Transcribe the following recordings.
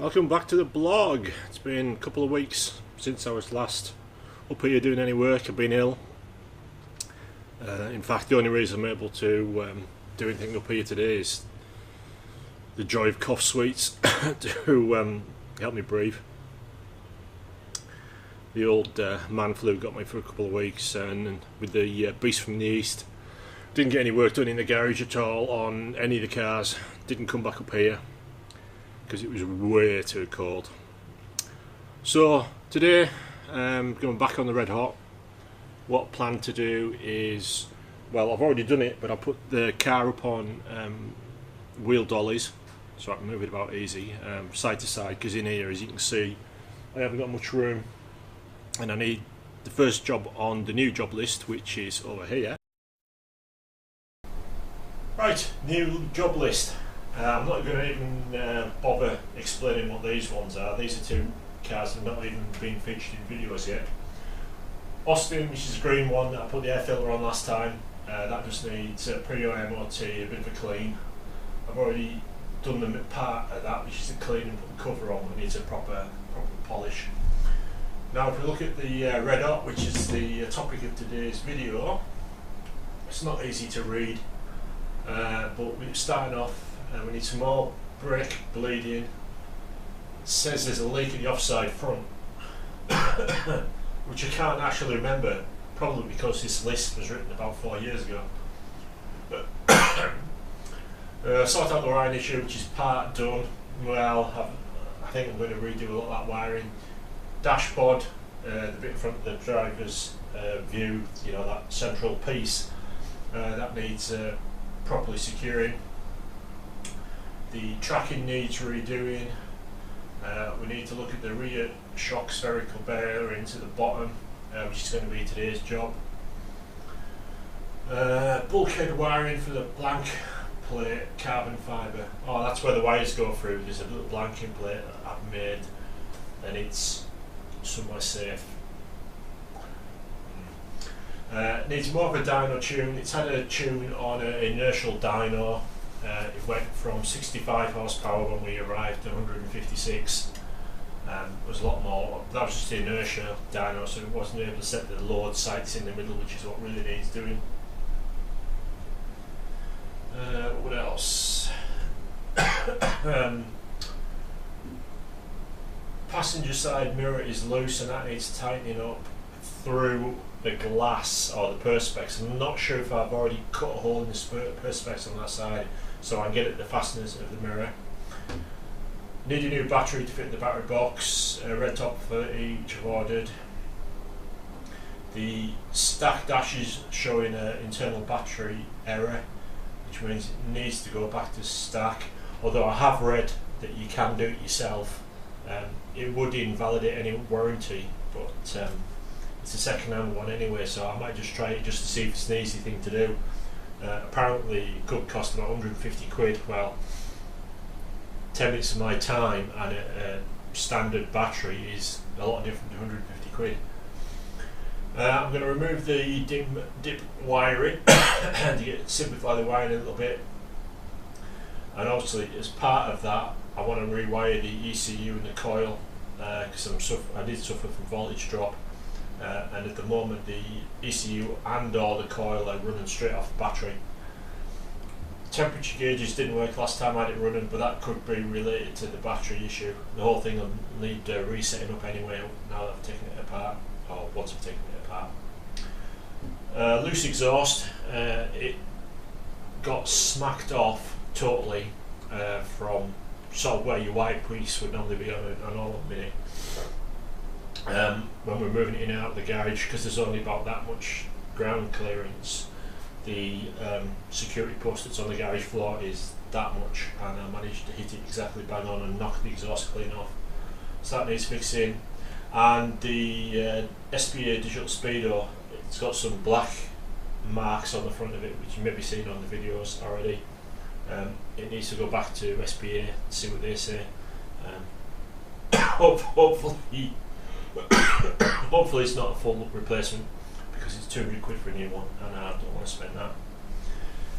Welcome back to the blog. It's been a couple of weeks since I was last up here doing any work. I've been ill. In fact, the only reason I'm able to do anything up here today is the joy of cough sweets to help me breathe. The old man flu got me for a couple of weeks, and with the beast from the east, didn't get any work done in the garage at all on any of the cars. Didn't come back up here because it was way too cold. So today, going back on the red hot. What I plan to do is, well, I've already done it, but I put the car up on wheel dollies so I can move it about easy, side to side, because in here, as you can see, I haven't got much room, and I need the first job on the new job list, which is over here. Right, new job list. I'm not going to even bother explaining what these ones are. These are two cars that have not even been featured in videos yet. Austin, which is the green one that I put the air filter on last time, that just needs a pre-MOT, a bit of a clean. I've already done the part of that, which is the clean, and put the cover on. It needs a proper polish. Now if we look at the red hot, which is the topic of today's video, it's not easy to read, but we're starting off. We need some more brake bleeding. It says there's a leak at the offside front, which I can't actually remember, probably because this list was written about 4 years ago. Sort out the wiring issue, which is part done. Well, I think I'm going to redo a lot of that wiring. Dashboard, the bit in front of the driver's view, you know, that central piece, that needs properly securing. The tracking needs redoing. We need to look at the rear shock spherical bearings at the bottom, which is going to be today's job. Bulkhead wiring for the blank plate carbon fibre. Oh, that's where the wires go through. There's a little blanking plate that I've made, and it's somewhere safe. Needs more of a dyno tune. It's had a tune on an inertial dyno. It went from 65 horsepower when we arrived to 156. It was a lot more. That was just the inertia dyno, so it wasn't able to set the load sights in the middle, which is what really needs doing. What else? Passenger side mirror is loose, and that needs tightening up through the glass or the perspex. I'm not sure if I've already cut a hole in the perspex on that side, so I can get at the fasteners of the mirror. Need a new battery to fit the battery box. Red top for each I've ordered. The stack dash is showing an internal battery error, which means it needs to go back to stack. Although I have read that you can do it yourself. It would invalidate any warranty, but it's a second-hand one anyway, so I might just try it just to see if it's an easy thing to do. Apparently it could cost about 150 quid. Well, 10 minutes of my time and a standard battery is a lot different than 150 quid. I'm going to remove the dip wiring to simplify the wiring a little bit, and obviously as part of that I want to rewire the ECU and the coil, because I did suffer from voltage drop. And at the moment the ECU and or the coil are running straight off the battery. Temperature gauges didn't work last time I had it running, but that could be related to the battery issue. The whole thing will need resetting up anyway now that I've taken it apart, or once I've taken it apart. Loose exhaust, it got smacked off totally from sort of where your white piece would normally be on a normal Mini. When we're moving it in and out of the garage, because there's only about that much ground clearance, the security post that's on the garage floor is that much, and I managed to hit it exactly bang on and knock the exhaust clean off. So that needs fixing. And the SPA digital speedo, it's got some black marks on the front of it, which you may be seeing on the videos already. It needs to go back to SPA and see what they say. Hopefully hopefully it's not a full replacement, because it's 200 quid for a new one and I don't want to spend that.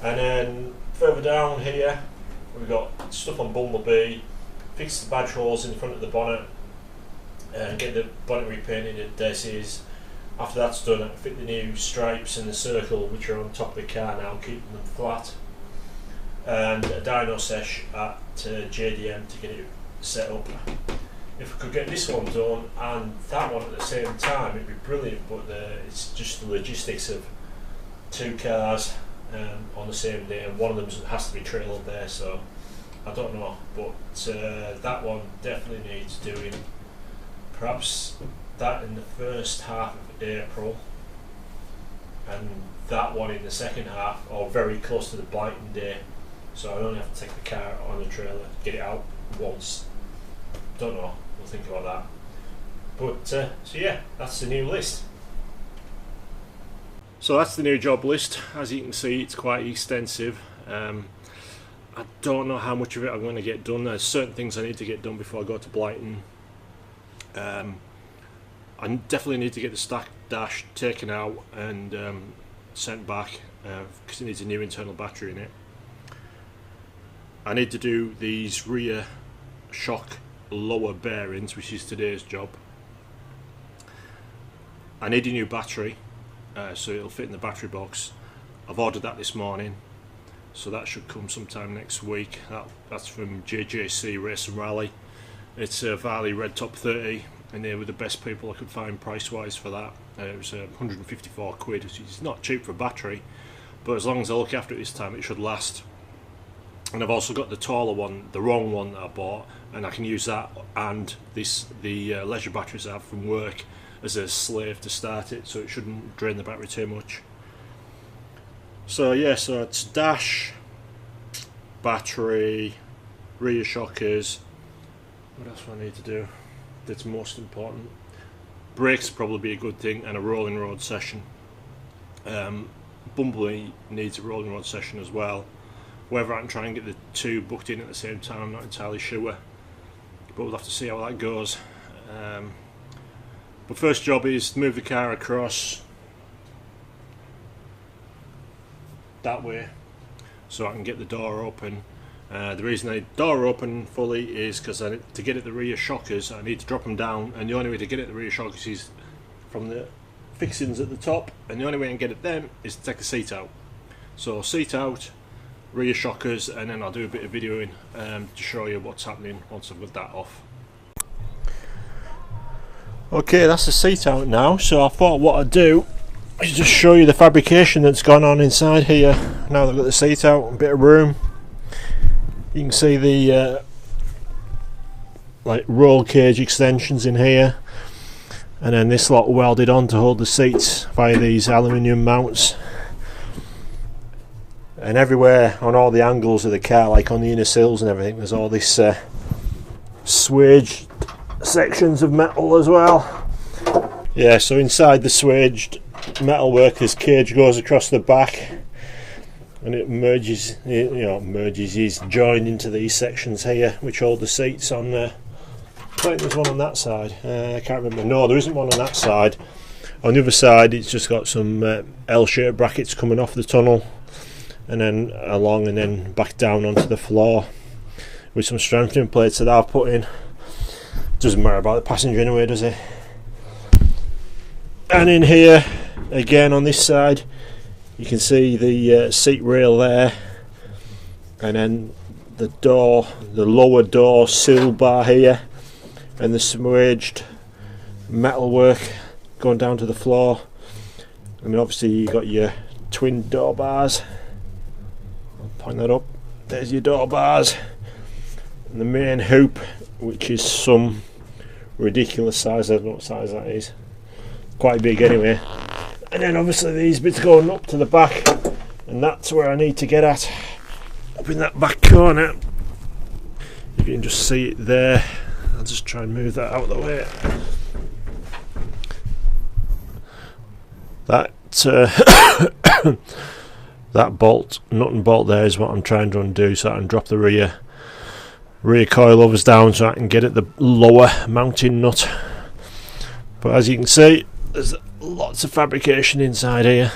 And then further down here we've got stuff on Bumblebee, fix the badge holes in the front of the bonnet and get the bonnet repainted at Desi's. After that's done, I can fit the new stripes and the circle which are on top of the car now, keeping them flat, and a dyno sesh at JDM to get it set up. If I could get this one done and that one at the same time, it'd be brilliant, but it's just the logistics of two cars on the same day, and one of them has to be trailed there, so I don't know, but that one definitely needs doing. Perhaps that in the first half of April, and that one in the second half, or very close to the Blighton day, so I only have to take the car on the trailer, get it out once. Don't know, we'll think about that. But so yeah, that's the new list. So that's the new job list. As you can see, it's quite extensive. I don't know how much of it I'm going to get done. There's certain things I need to get done before I go to Blighton. I definitely need to get the stack dash taken out and sent back because it needs a new internal battery in it. I need to do these rear shock lower bearings, which is today's job. I need a new battery, so it'll fit in the battery box. I've ordered that this morning, so that should come sometime next week. That's from JJC Race and Rally. It's a Varley Red Top 30, and they were the best people I could find price wise for that. It was 154 quid, which is not cheap for a battery, but as long as I look after it this time, it should last. And I've also got the taller one, the wrong one that I bought, and I can use that and the leisure batteries I have from work as a slave to start it, so it shouldn't drain the battery too much. So yeah, so it's dash, battery, rear shockers. What else do I need to do that's most important? Brakes probably be a good thing, and a rolling road session. Bumblebee needs a rolling road session as well. Whether I can try and get the two booked in at the same time, I'm not entirely sure, but we'll have to see how that goes. But first job is to move the car across that way so I can get the door open. The reason I need the door open fully is because to get at the rear shockers I need to drop them down, and the only way to get at the rear shockers is from the fixings at the top, and the only way I can get at them is to take the seat out. So seat out, rear shockers, and then I'll do a bit of videoing to show you what's happening once I've got that off. Okay, that's the seat out now, so I thought what I'd do is just show you the fabrication that's gone on inside here. Now that I've got the seat out, a bit of room, you can see the like roll cage extensions in here, and then this lot welded on to hold the seats via these aluminium mounts. And everywhere on all the angles of the car, like on the inner sills and everything, there's all this swaged sections of metal as well. Yeah, so inside the swaged metalwork, this cage goes across the back, and it merges, is joined into these sections here, which hold the seats on there. I think there's one on that side. I can't remember. No, there isn't one on that side. On the other side, it's just got some L-shaped brackets coming off the tunnel, and then along and then back down onto the floor with some strengthening plates that I've put in. Doesn't matter about the passenger anyway, does it? And in here again on this side you can see the seat rail there, and then the lower door sill bar here, and the smudged metalwork going down to the floor. And then obviously you got your twin door bars. I'll point that up. There's your door bars, and the main hoop, which is some ridiculous size. I don't know what size that is. Quite big anyway. And then obviously these bits going up to the back, and that's where I need to get at, up in that back corner. If you can just see it there, I'll just try and move that out of the way. That that bolt, nut and bolt there, is what I'm trying to undo, so I can drop the rear coilovers down so I can get at the lower mounting nut. But as you can see, there's lots of fabrication inside here,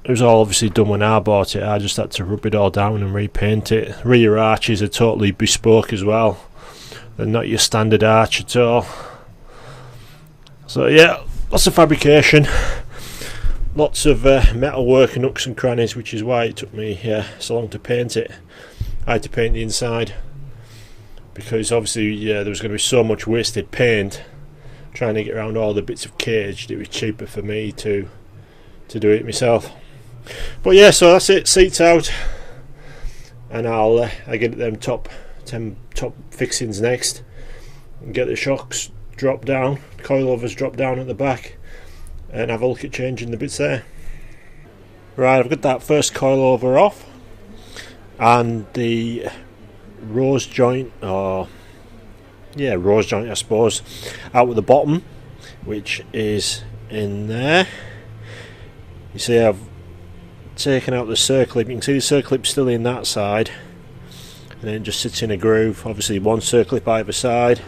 it was all obviously done when I bought it. I just had to rub it all down and repaint it. Rear arches are totally bespoke as well. They're not your standard arch at all. So yeah, lots of fabrication, lots of metal work and nooks and crannies, which is why it took me so long to paint it. I had to paint the inside because obviously there was going to be so much wasted paint trying to get around all the bits of cage. It was cheaper for me to do it myself. But yeah, so that's it. Seats out, and I get them top fixings next, and get the shocks dropped down, coilovers dropped down at the back, and have a look at changing the bits there. Right, I've got that first coilover off, and the rose joint, I suppose, out at the bottom, which is in there. You see I've taken out the circlip. You can see the circlip's still in that side, and then it just sits in a groove. Obviously one circlip either side.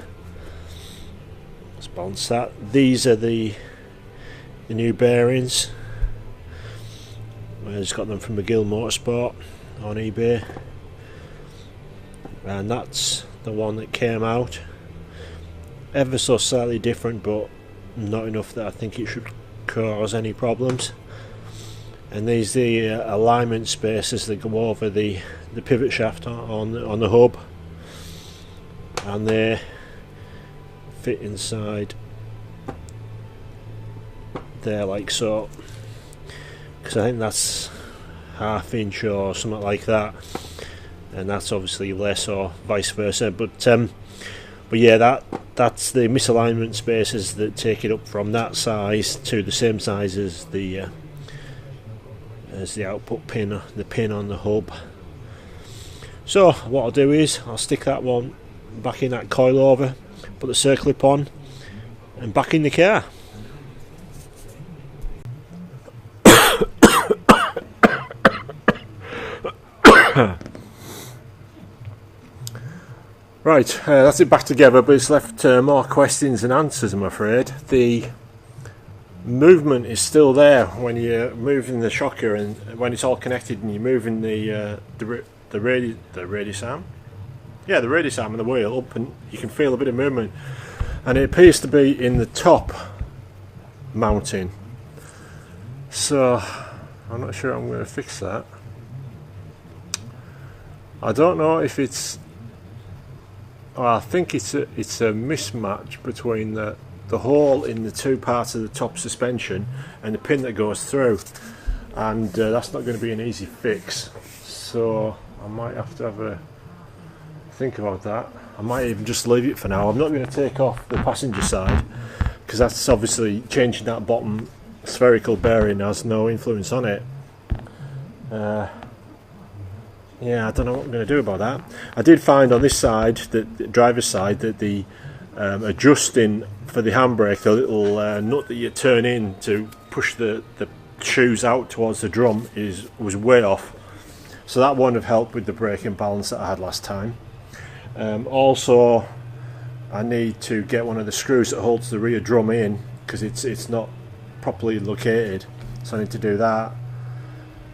Let's balance that. These are the new bearings. I just got them from McGill Motorsport on eBay, and that's the one that came out. Ever so slightly different, but not enough that I think it should cause any problems. And these are the alignment spaces that go over the pivot shaft on the hub, and they fit inside there like so, because I think that's 1/2 inch or something like that, and that's obviously less, or vice versa. But yeah, that's the misalignment spaces that take it up from that size to the same size as the output pin, the pin on the hub. So what I'll do is I'll stick that one back in that coilover, put the circlip on, and back in the car. Right, that's it back together, but it's left more questions than answers, I'm afraid. The movement is still there when you're moving the shocker, and when it's all connected and you're moving the radius arm and the wheel up, and you can feel a bit of movement, and it appears to be in the top mounting. So I'm not sure I'm going to fix that. I don't know if it's, I think it's a mismatch between the hole in the two parts of the top suspension and the pin that goes through, and that's not going to be an easy fix. So I might have to have a think about that. I might even just leave it for now. I'm not going to take off the passenger side, because that's obviously changing that bottom spherical bearing has no influence on it. Yeah, I don't know what I'm going to do about that. I did find on this side, the driver's side, that the adjusting for the handbrake, the little nut that you turn in to push the shoes out towards the drum, was way off. So that wouldn't have helped with the braking balance that I had last time. Also, I need to get one of the screws that holds the rear drum in, because it's not properly located. So I need to do that.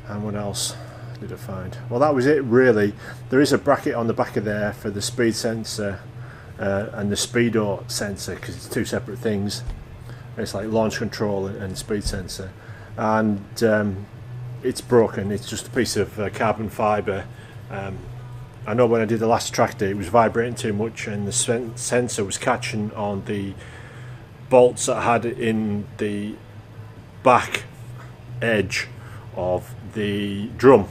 And what else did I find? Well, that was it really. There is a bracket on the back of there for the speed sensor and the speedo sensor, because it's two separate things. It's like launch control and speed sensor, and it's broken. It's just a piece of carbon fibre. I know when I did the last track day, it was vibrating too much, and the sensor was catching on the bolts that I had in the back edge of the drum,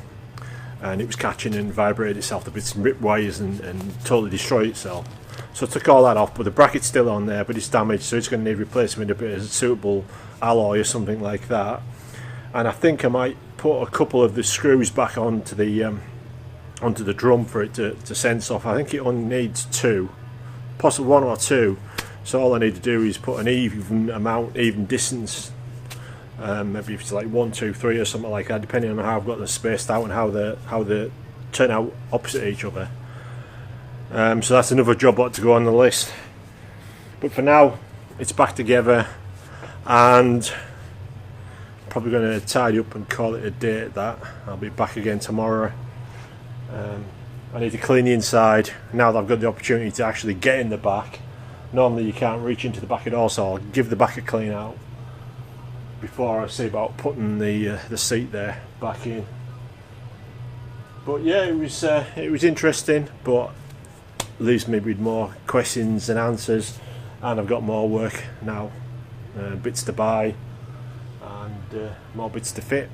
and it was catching and vibrated itself to bits and rip wires and totally destroy itself. So I took all that off, but the bracket's still on there, but it's damaged, so it's going to need replacing with a bit of suitable alloy or something like that. And I think I might put a couple of the screws back onto the drum for it to sense off. I think it only needs two, possibly one or two. So all I need to do is put an even distance. Maybe if it's like 1, 2, 3 or something like that, depending on how I've got them spaced out and how they turn out opposite each other. So that's another job to go on the list. But for now, it's back together, and probably going to tidy up and call it a day at that. I'll be back again tomorrow. I need to clean the inside now that I've got the opportunity to actually get in the back. Normally you can't reach into the back at all, so I'll give the back a clean out before I see about putting the seat there back in. But yeah, it was interesting, but leaves me with more questions than answers, and I've got more work now, bits to buy and more bits to fit.